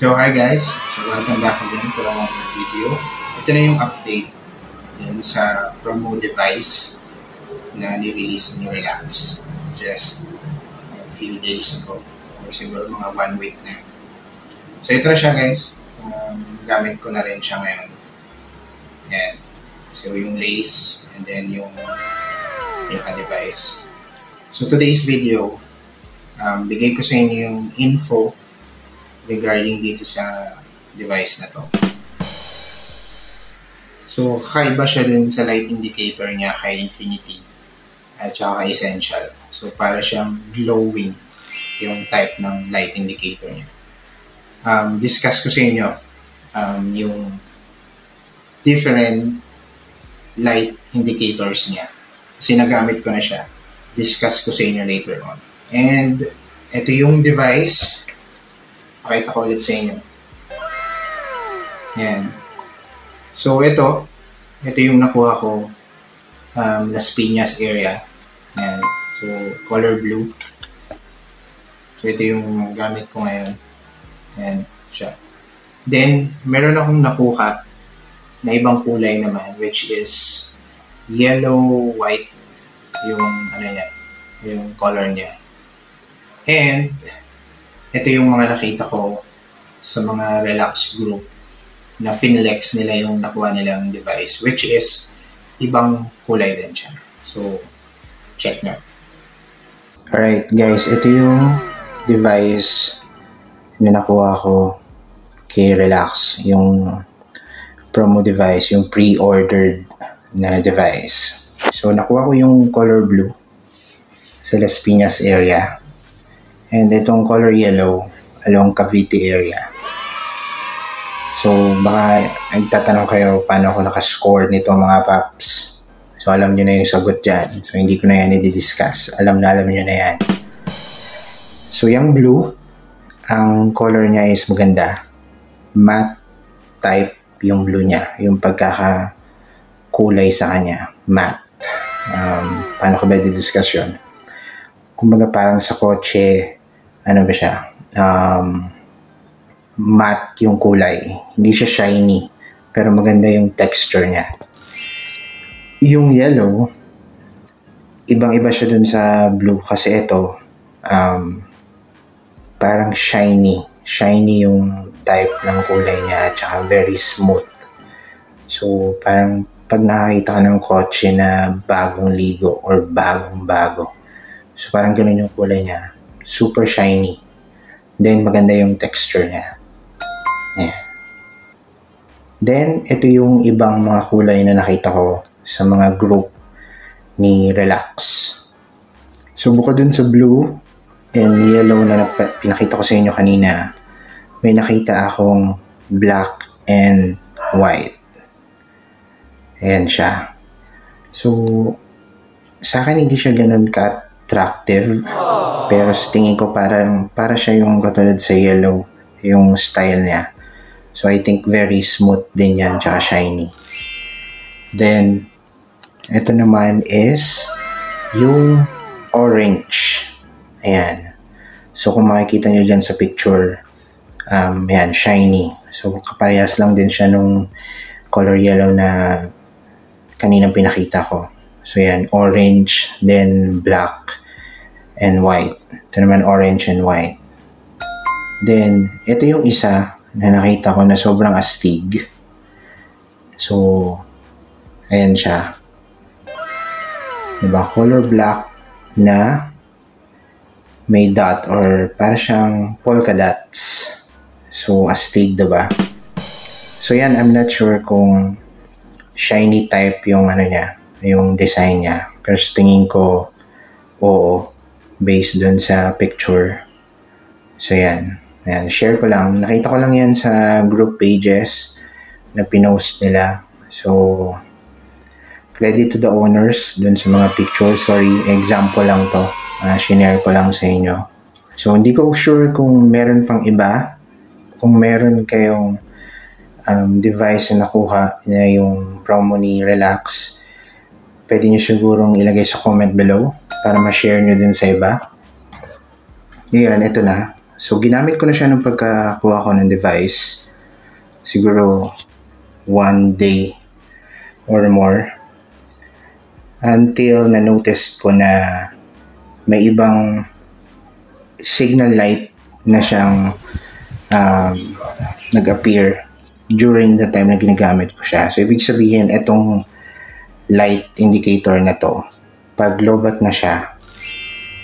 So hi guys, so welcome back again to another video. Ito na yung update din sa promo device na ni-release ni Relax just a few days ago or siguro mga 1 week na. So ito na siya guys, gamit ko na rin siya ngayon. Yan. So yung lace and then yung device. So today's video, bigay ko sa inyo yung info regarding dito sa device na to. So, kakaiba siya dun sa light indicator niya kay Infinity at saka kay Essential. So, para siyang glowing yung type ng light indicator niya. Discuss ko sa inyo yung different light indicators niya. Kasi nagamit ko na siya. Discuss ko sa inyo later on. And, ito yung device. Pakita ko ulit sa inyo. Yan. So, ito yung nakuha ko Las Piñas area. Yan. So, color blue. So, ito yung gamit ko ngayon. Yan siya. Then, meron akong nakuha na ibang kulay naman, which is yellow, white yung ano niya, yung color niya. And, ito yung mga nakita ko sa mga Relax group na finlex nila yung nakuha nilang device, which is ibang kulay din siya. So, check nyo. Alright guys, ito yung device na nakuha ko kay Relax. Yung promo device, yung pre-ordered na device. So, nakuha ko yung color blue sa Las Piñas area. And itong color yellow along Cavite area. So, baka nagtatanong kayo paano ako nakascore nito mga paps. So, alam nyo na yung sagot dyan. So, hindi ko na yan i-discuss. Alam nyo na yan. So, yung blue, ang color niya is maganda. Matte type yung blue niya. Yung pagkakakulay sa kanya. Matte. Paano ko ba i-discuss yun? Kumbaga parang sa kotse, ano ba siya? Matte yung kulay. Hindi siya shiny. Pero maganda yung texture niya. Yung yellow, ibang-iba siya dun sa blue. Kasi ito, parang shiny. Shiny yung type ng kulay niya at saka very smooth. So, parang pag nakakita ka ng kotse na bagong ligo or bagong-bago. So, parang ganun yung kulay niya. Super shiny. Then, maganda yung texture niya. Ayan. Then, ito yung ibang mga kulay na nakita ko sa mga group ni Relax. So, bukod dun sa blue and yellow na pinakita ko sa inyo kanina, may nakita akong black and white. Ayan siya. So, sa akin hindi siya ganun attractive, pero sa tingin ko para siya yung katulad sa yellow yung style niya. So I think very smooth din yan, tsaka shiny. Then ito naman is yung orange. Ayan. So kung makikita nyo dyan sa picture, yan, shiny. So kaparehas lang din siya nung color yellow na kaninang pinakita ko. So yan, orange, then black and white. Ito naman orange and white. Then, ito yung isa na nakita ko na sobrang astig. So, ayan siya. Diba? Color black na may dot or para siyang polka dots. So, astig, diba? So, yan, I'm not sure kung shiny type yung ano niya, yung design niya. Pero sa tingin ko, oo, based dun sa picture. So, yan. Ayan, share ko lang. Nakita ko lang yan sa group pages na pinost nila. So, credit to the owners dun sa mga picture. Sorry, example lang to. Shinare ko lang sa inyo. So, hindi ko sure kung meron pang iba. Kung meron kayong device na nakuha na yung promo ni Relax, pwede nyo sigurong ilagay sa comment below para ma-share nyo din sa iba. Ngayon, ito na. So, ginamit ko na siya nung pagkakuha ko ng device. Siguro 1 day or more. Until na-notice ko na may ibang signal light na siyang nag-appear during the time na ginagamit ko siya. So, ibig sabihin, itong light indicator na to, pag lobat na siya,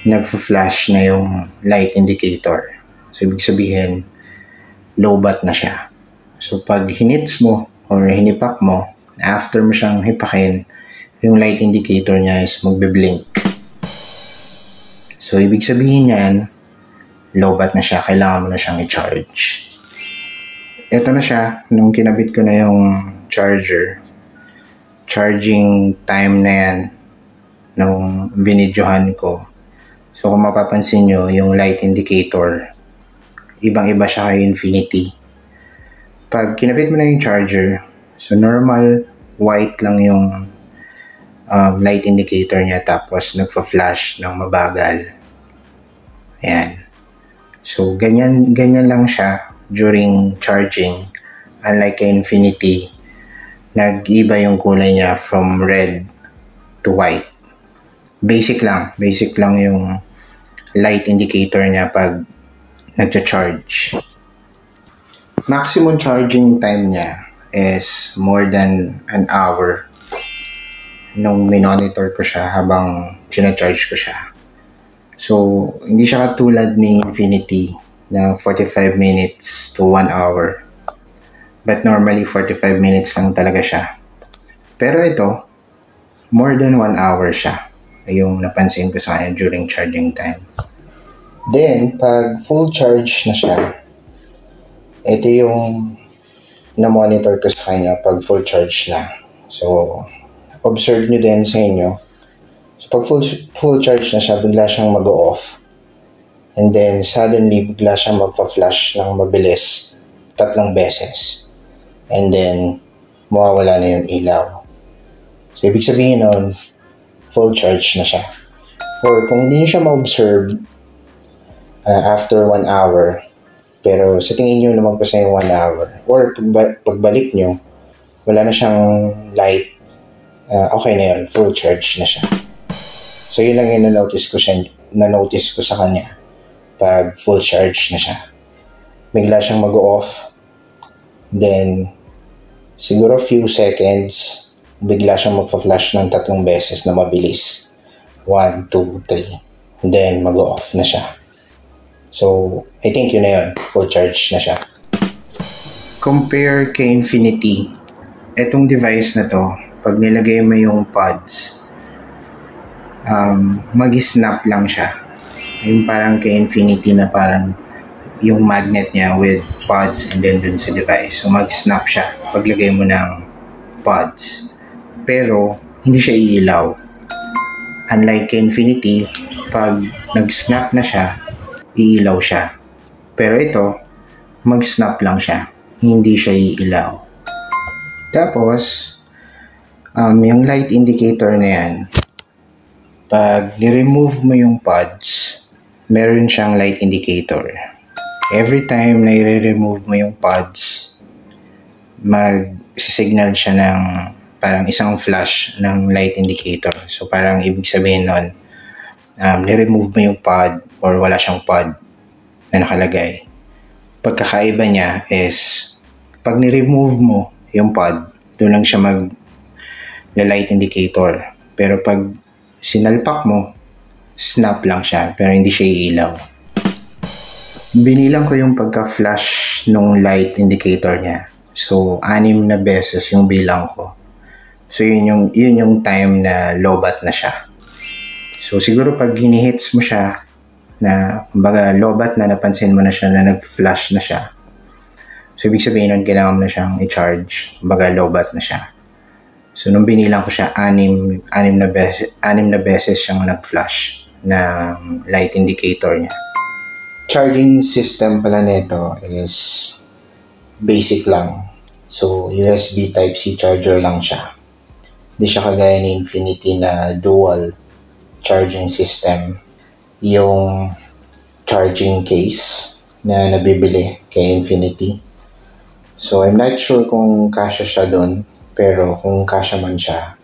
nagfa-flash na yung light indicator. So, ibig sabihin, lobat na siya. So, pag hinits mo or hinipak mo, after mo siyang hipakin, yung light indicator niya is magbe-blink. So, ibig sabihin yan, lobat na siya. Kailangan mo na siyang i-charge. Ito na siya. Nung kinabit ko na yung charger, charging time na yan nung binidyohan ko. So, kung mapapansin nyo, yung light indicator, ibang-iba siya kay Infinity. Pag kinabit mo na yung charger, so normal white lang yung light indicator niya, tapos nagpa-flash ng mabagal. Ayan. So, ganyan lang siya during charging. Unlike kay Infinity, nag-iba yung kulay niya from red to white. Basic lang yung light indicator niya pag nagcha-charge. Maximum charging time niya is more than an hour nung minonitor ko siya habang china-charge ko siya. So, hindi siya katulad ni Infinity na 45 minutes to 1 hour. But normally, 45 minutes lang talaga siya. Pero ito, more than 1 hour siya. Yung napansin ko sa kanya during charging time. Then, pag full charge na siya, ito yung na-monitor ko sa kanya pag full charge na. So, observe nyo din sa inyo. So, pag full charge na siya, bigla siyang mag-off. And then, suddenly, bigla siyang magpa-flash ng mabilis 3 beses. And then, mawawala na yung ilaw. So, ibig sabihin nun, full charge na siya. Or kung hindi nyo siya ma-observe after 1 hour, pero sa tingin nyo lumagpas na yung 1 hour, or pagbalik nyo, wala na siyang light, okay na yun, full charge na siya. So, yun lang yung na-notice ko sa kanya pag full charge na siya. Bigla siyang mag-off, then, siguro few seconds, bigla siyang magpa-flash ng 3 beses na mabilis. 1, 2, 3. Then, mag-off na siya. So, I think yun na yun. Full charge na siya. Compare kay Infinity, etong device na to, pag nilagay mo yung pods, mag-snap lang siya. Yung parang kay Infinity na parang yung magnet niya with pods and then dun sa device. So, mag-snap siya paglagay mo ng pods. Pero, hindi siya iilaw. Unlike kay Infinity, pag nag-snap na siya, iilaw siya. Pero ito, mag-snap lang siya. Hindi siya iilaw. Tapos, yung light indicator na yan, pag ni-remove mo yung pods, meron siyang light indicator. Every time na i-remove mo yung pods, mag-signal siya ng parang isang flash ng light indicator. So, parang ibig sabihin nun, ni-remove mo yung pod or wala siyang pod na nakalagay. Pagkakaiba niya is, pag ni-remove mo yung pod, doon lang siya mag-light indicator. Pero pag sinalpak mo, snap lang siya, pero hindi siya iilaw. Binilang ko yung pagka-flash nung light indicator niya. So, 6 na beses yung bilang ko. So, yun yung time na lobat na siya. So, siguro pag hinihits mo siya, na kumbaga lobat na, napansin mo na siya na nag-flash na siya. So, ibig sabihin nun, kailangan mo na siyang i-charge. Kumbaga lobat na siya. So, nung binilang ko siya, 6 na beses siyang nag-flash ng light indicator niya. Charging system pala nito is basic lang. So, USB Type-C charger lang siya. Hindi siya kagaya ni Infinity na dual charging system. Yung charging case na nabibili kay Infinity. So, I'm not sure kung kasya siya doon, pero kung kasya man siya,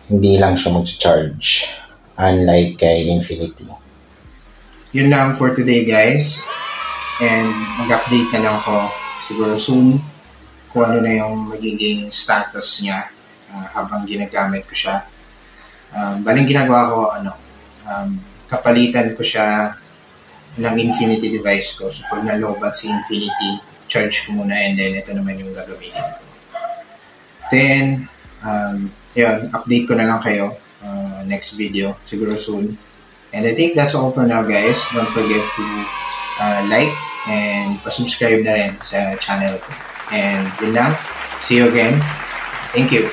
hindi lang siya mag-charge, unlike kay Infinity. Yun lang for today, guys. And mag-update na lang ako siguro soon kung ano na yung magiging status niya habang ginagamit ko siya. Baling ginagawa ko, kapalitan ko siya ng Infinity device ko. So, pag nalobat si Infinity, charge ko muna and then ito naman yung gagamitin ko. Then, yun, update ko na lang kayo next video, siguro soon. And I think that's all for now, guys. Don't forget to like and pa-subscribe na rin sa channel ko. And yun lang. See you again. Thank you.